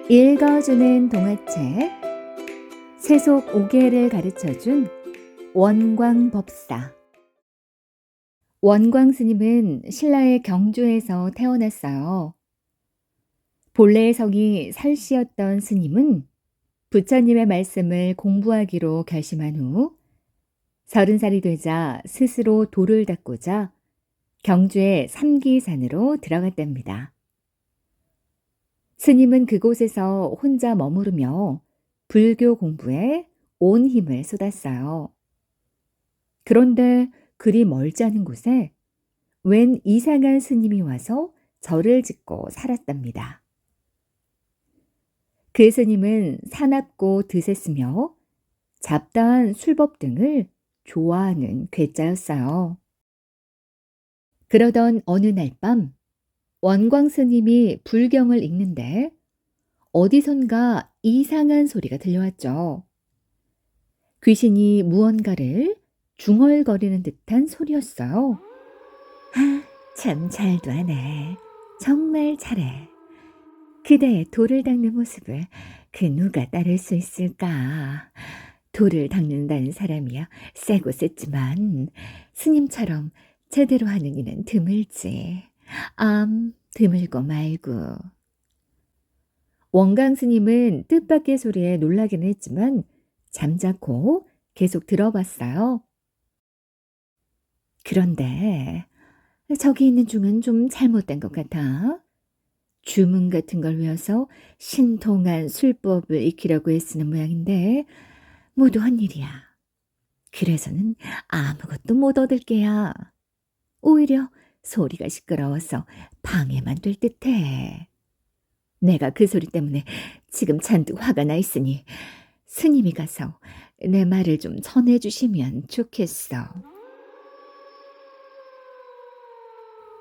읽어주는 동화책 세속 5개를 가르쳐준 원광법사. 원광 스님은 신라의 경주에서 태어났어요. 본래의 성이 설씨였던 스님은 부처님의 말씀을 공부하기로 결심한 후 30살이 되자 스스로 도를 닦고자 경주의 삼기산으로 들어갔답니다. 스님은 그곳에서 혼자 머무르며 불교 공부에 온 힘을 쏟았어요. 그런데 그리 멀지 않은 곳에 웬 이상한 스님이 와서 절을 짓고 살았답니다. 그 스님은 사납고 드셌으며 잡다한 술법 등을 좋아하는 괴짜였어요. 그러던 어느 날 밤 원광 스님이 불경을 읽는데 어디선가 이상한 소리가 들려왔죠. 귀신이 무언가를 중얼거리는 듯한 소리였어요. 참 잘도 하네. 정말 잘해. 그대의 돌을 닦는 모습을 그 누가 따를 수 있을까? 돌을 닦는다는 사람이야 세고 셌지만 스님처럼 제대로 하는 이는 드물지. 드물고 말고. 원광 스님은 뜻밖의 소리에 놀라기는 했지만 잠자코 계속 들어봤어요. 그런데 저기 있는 중은 좀 잘못된 것 같아. 주문 같은 걸 외워서 신통한 술법을 익히려고 애쓰는 모양인데 모두 헛일이야. 그래서는 아무것도 못 얻을 게야. 오히려 소리가 시끄러워서 방해만 될 듯해. 내가 그 소리 때문에 지금 잔뜩 화가 나 있으니 스님이 가서 내 말을 좀 전해주시면 좋겠어.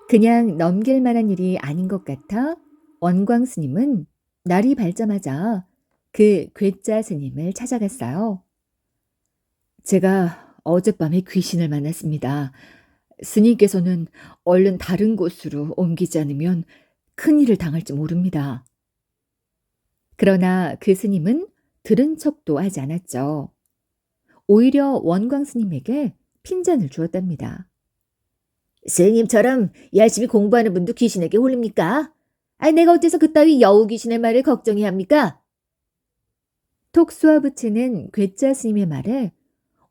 그냥 넘길 만한 일이 아닌 것 같아 원광 스님은 날이 밝자마자 그 괴짜 스님을 찾아갔어요. 제가 어젯밤에 귀신을 만났습니다. 스님께서는 얼른 다른 곳으로 옮기지 않으면 큰일을 당할지 모릅니다. 그러나 그 스님은 들은 척도 하지 않았죠. 오히려 원광 스님에게 핀잔을 주었답니다. 스님처럼 열심히 공부하는 분도 귀신에게 홀립니까? 내가 어째서 그따위 여우 귀신의 말을 걱정해야 합니까? 톡 쏘아붙이는 괴짜 스님의 말에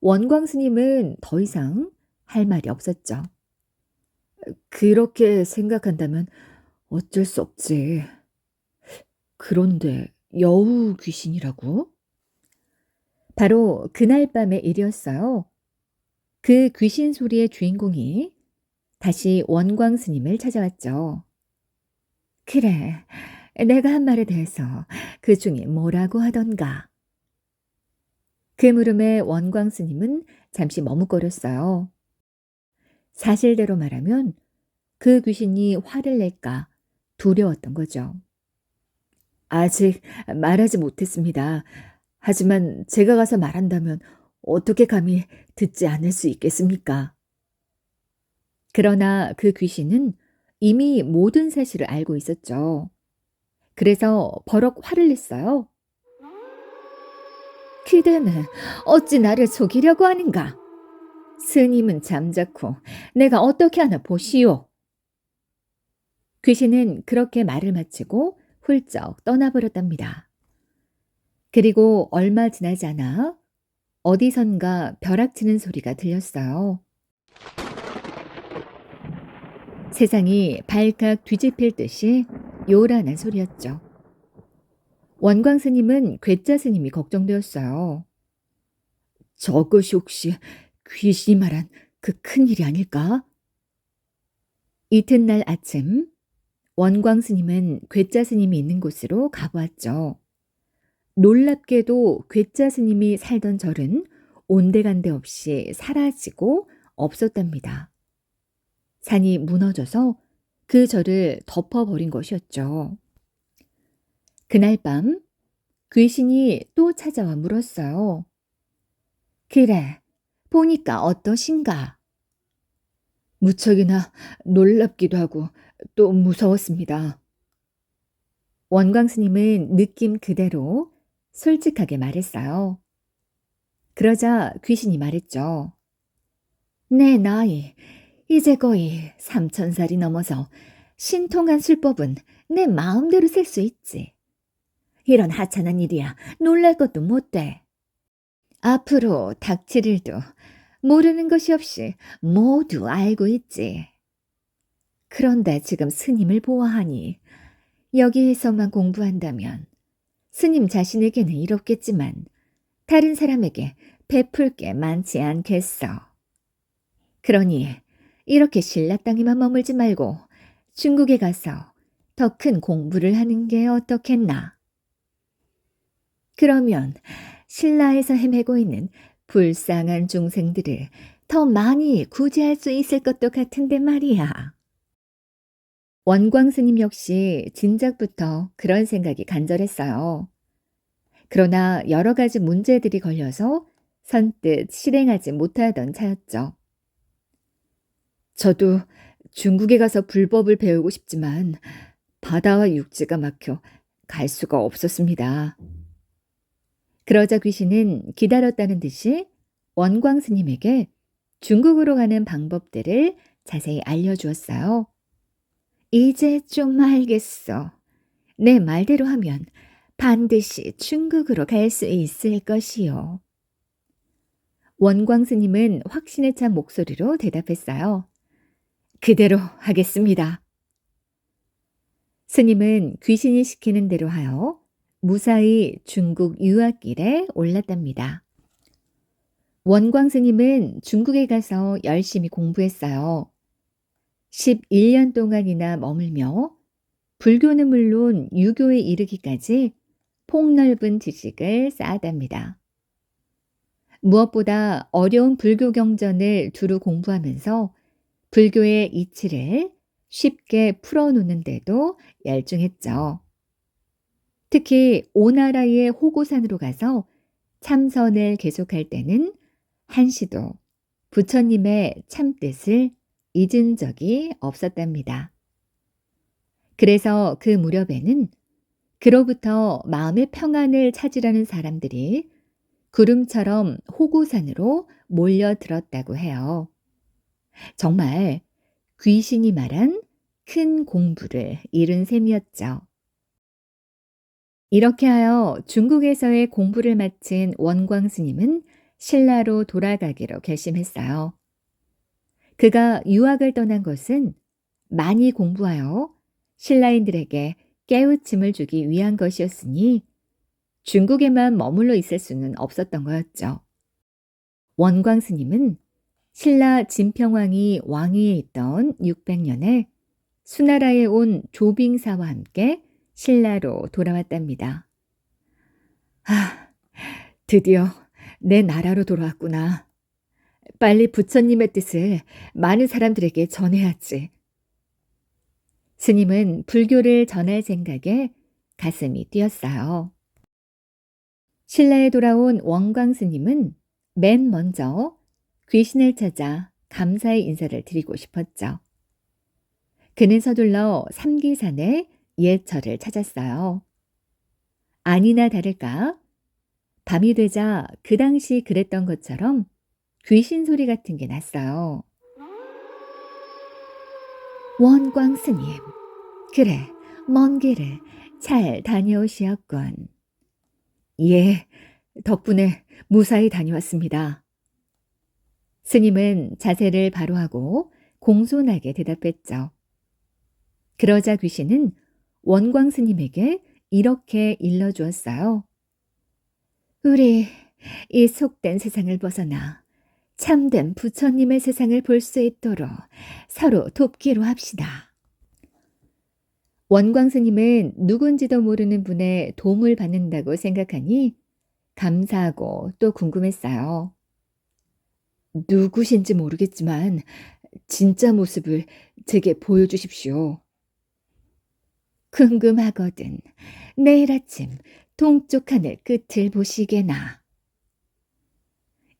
원광 스님은 더 이상 할 말이 없었죠. 그렇게 생각한다면 어쩔 수 없지. 그런데 여우 귀신이라고? 바로 그날 밤의 일이었어요. 그 귀신 소리의 주인공이 다시 원광 스님을 찾아왔죠. 그래, 내가 한 말에 대해서 그 중에 뭐라고 하던가. 그 물음에 원광 스님은 잠시 머뭇거렸어요. 사실대로 말하면 그 귀신이 화를 낼까 두려웠던 거죠. 아직 말하지 못했습니다. 하지만 제가 가서 말한다면 어떻게 감히 듣지 않을 수 있겠습니까? 그러나 그 귀신은 이미 모든 사실을 알고 있었죠. 그래서 버럭 화를 냈어요. 그대는 어찌 나를 속이려고 하는가? 스님은 잠자코 내가 어떻게 하나 보시오. 귀신은 그렇게 말을 마치고 훌쩍 떠나버렸답니다. 그리고 얼마 지나지 않아 어디선가 벼락치는 소리가 들렸어요. 세상이 발칵 뒤집힐 듯이 요란한 소리였죠. 원광 스님은 괴짜 스님이 걱정되었어요. 저것이 혹시 귀신이 말한 그 큰일이 아닐까? 이튿날 아침 원광 스님은 괴짜 스님이 있는 곳으로 가보았죠. 놀랍게도 괴짜 스님이 살던 절은 온데간데 없이 사라지고 없었답니다. 산이 무너져서 그 절을 덮어버린 것이었죠. 그날 밤 귀신이 또 찾아와 물었어요. 그래, 보니까 어떠신가? 무척이나 놀랍기도 하고 또 무서웠습니다. 원광 스님은 느낌 그대로 솔직하게 말했어요. 그러자 귀신이 말했죠. 내 나이 이제 거의 3,000살이 넘어서 신통한 술법은 내 마음대로 쓸 수 있지. 이런 하찮은 일이야 놀랄 것도 못 돼. 앞으로 닥칠 일도 모르는 것이 없이 모두 알고 있지. 그런데 지금 스님을 보아하니 여기에서만 공부한다면 스님 자신에게는 이롭겠지만 다른 사람에게 베풀 게 많지 않겠어. 그러니 이렇게 신라 땅에만 머물지 말고 중국에 가서 더 큰 공부를 하는 게 어떻겠나. 그러면 신라에서 헤매고 있는 불쌍한 중생들을 더 많이 구제할 수 있을 것도 같은데 말이야. 원광 스님 역시 진작부터 그런 생각이 간절했어요. 그러나 여러 가지 문제들이 걸려서 선뜻 실행하지 못하던 차였죠. 저도 중국에 가서 불법을 배우고 싶지만 바다와 육지가 막혀 갈 수가 없었습니다. 그러자 귀신은 기다렸다는 듯이 원광 스님에게 중국으로 가는 방법들을 자세히 알려주었어요. 이제 좀 알겠어. 내 말대로 하면 반드시 중국으로 갈 수 있을 것이요. 원광 스님은 확신에 찬 목소리로 대답했어요. 그대로 하겠습니다. 스님은 귀신이 시키는 대로 하여 무사히 중국 유학길에 올랐답니다. 원광 스님은 중국에 가서 열심히 공부했어요. 11년 동안이나 머물며 불교는 물론 유교에 이르기까지 폭넓은 지식을 쌓았답니다. 무엇보다 어려운 불교 경전을 두루 공부하면서 불교의 이치를 쉽게 풀어놓는데도 열중했죠. 특히 오나라의 호고산으로 가서 참선을 계속할 때는 한시도 부처님의 참뜻을 잊은 적이 없었답니다. 그래서 그 무렵에는 그로부터 마음의 평안을 찾으려는 사람들이 구름처럼 호고산으로 몰려들었다고 해요. 정말 귀신이 말한 큰 공부를 이룬 셈이었죠. 이렇게 하여 중국에서의 공부를 마친 원광 스님은 신라로 돌아가기로 결심했어요. 그가 유학을 떠난 것은 많이 공부하여 신라인들에게 깨우침을 주기 위한 것이었으니 중국에만 머물러 있을 수는 없었던 거였죠. 원광 스님은 신라 진평왕이 왕위에 있던 600년에 수나라에 온 조빙사와 함께 신라로 돌아왔답니다. 드디어 내 나라로 돌아왔구나. 빨리 부처님의 뜻을 많은 사람들에게 전해야지. 스님은 불교를 전할 생각에 가슴이 뛰었어요. 신라에 돌아온 원광 스님은 맨 먼저 귀신을 찾아 감사의 인사를 드리고 싶었죠. 그는 서둘러 삼기산의 예처를 찾았어요. 아니나 다를까 밤이 되자 그 당시 그랬던 것처럼 귀신 소리 같은 게 났어요. 원광 스님, 그래, 먼 길을 잘 다녀오시었군. 예, 덕분에 무사히 다녀왔습니다. 스님은 자세를 바로 하고 공손하게 대답했죠. 그러자 귀신은 원광 스님에게 이렇게 일러주었어요. 우리 이 속된 세상을 벗어나 참된 부처님의 세상을 볼 수 있도록 서로 돕기로 합시다. 원광 스님은 누군지도 모르는 분의 도움을 받는다고 생각하니 감사하고 또 궁금했어요. 누구신지 모르겠지만 진짜 모습을 제게 보여주십시오. 궁금하거든. 내일 아침 동쪽 하늘 끝을 보시게나.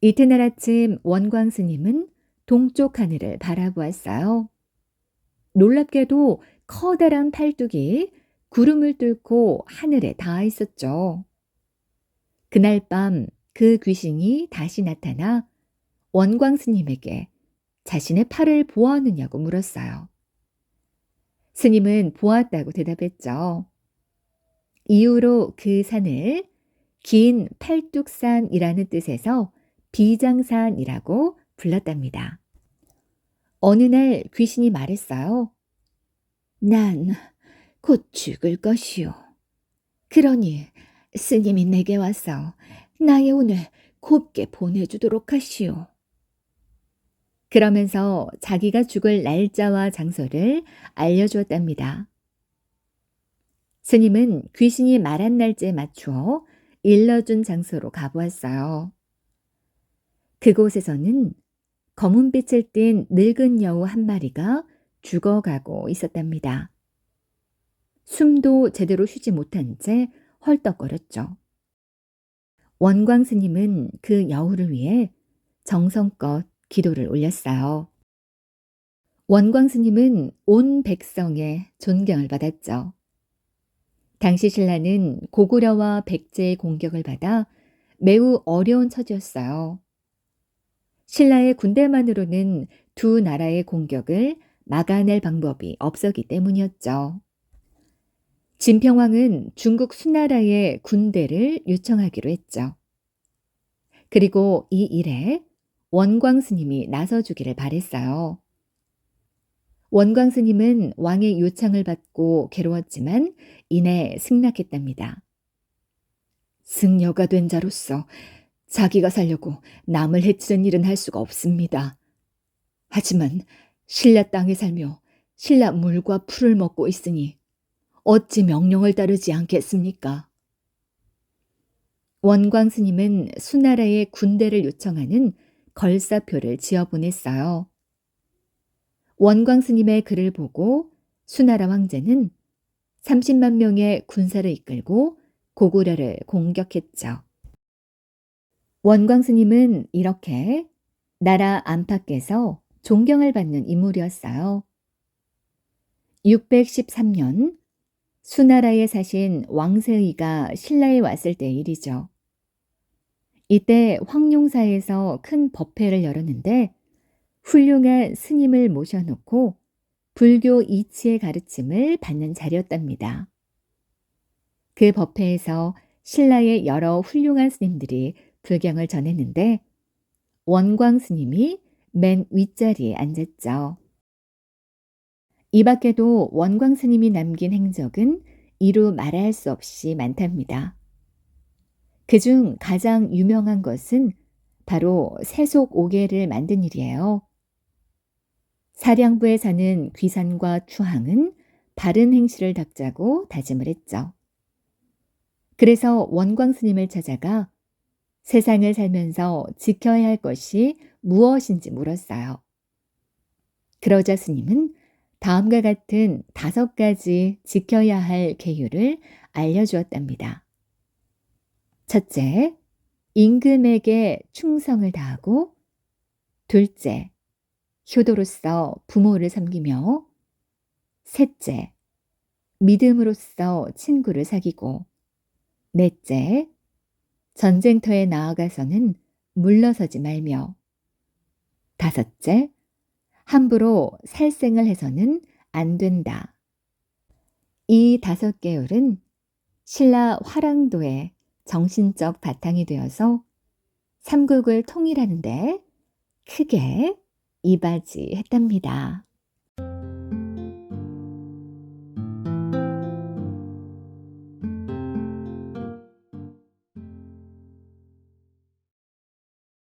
이튿날 아침 원광 스님은 동쪽 하늘을 바라보았어요. 놀랍게도 커다란 팔뚝이 구름을 뚫고 하늘에 닿아 있었죠. 그날 밤 그 귀신이 다시 나타나 원광 스님에게 자신의 팔을 보았느냐고 물었어요. 스님은 보았다고 대답했죠. 이후로 그 산을 긴 팔뚝산이라는 뜻에서 비장산이라고 불렀답니다. 어느 날 귀신이 말했어요. 난 곧 죽을 것이오. 그러니 스님이 내게 와서 나의 운을 곱게 보내주도록 하시오. 그러면서 자기가 죽을 날짜와 장소를 알려주었답니다. 스님은 귀신이 말한 날짜에 맞추어 일러준 장소로 가보았어요. 그곳에서는 검은 빛을 띤 늙은 여우 한 마리가 죽어가고 있었답니다. 숨도 제대로 쉬지 못한 채 헐떡거렸죠. 원광 스님은 그 여우를 위해 정성껏 기도를 올렸어요. 원광 스님은 온 백성의 존경을 받았죠. 당시 신라는 고구려와 백제의 공격을 받아 매우 어려운 처지였어요. 신라의 군대만으로는 두 나라의 공격을 막아낼 방법이 없었기 때문이었죠. 진평왕은 중국 수나라에 군대를 요청하기로 했죠. 그리고 이 일에 원광 스님이 나서주기를 바랬어요. 원광 스님은 왕의 요청을 받고 괴로웠지만 이내 승낙했답니다. 승려가 된 자로서 자기가 살려고 남을 해치는 일은 할 수가 없습니다. 하지만 신라 땅에 살며 신라 물과 풀을 먹고 있으니 어찌 명령을 따르지 않겠습니까? 원광 스님은 수나라에 군대를 요청하는 걸사표를 지어 보냈어요. 원광 스님의 글을 보고 수나라 황제는 30만 명의 군사를 이끌고 고구려를 공격했죠. 원광 스님은 이렇게 나라 안팎에서 존경을 받는 인물이었어요. 613년 수나라에 사신 왕세의가 신라에 왔을 때의 일이죠. 이때 황룡사에서 큰 법회를 열었는데 훌륭한 스님을 모셔놓고 불교 이치의 가르침을 받는 자리였답니다. 그 법회에서 신라의 여러 훌륭한 스님들이 불경을 전했는데 원광 스님이 맨 윗자리에 앉았죠. 이 밖에도 원광 스님이 남긴 행적은 이루 말할 수 없이 많답니다. 그중 가장 유명한 것은 바로 세속 오개를 만든 일이에요. 사량부에 사는 귀산과 추항은 바른 행실을 닦자고 다짐을 했죠. 그래서 원광 스님을 찾아가 세상을 살면서 지켜야 할 것이 무엇인지 물었어요. 그러자 스님은 다음과 같은 5가지 지켜야 할 계율을 알려주었답니다. 첫째, 임금에게 충성을 다하고, 둘째, 효도로서 부모를 섬기며, 셋째, 믿음으로써 친구를 사귀고, 넷째, 전쟁터에 나아가서는 물러서지 말며, 다섯째, 함부로 살생을 해서는 안 된다. 이 5계율은 신라 화랑도의 정신적 바탕이 되어서 삼국을 통일하는 데 크게 이바지했답니다.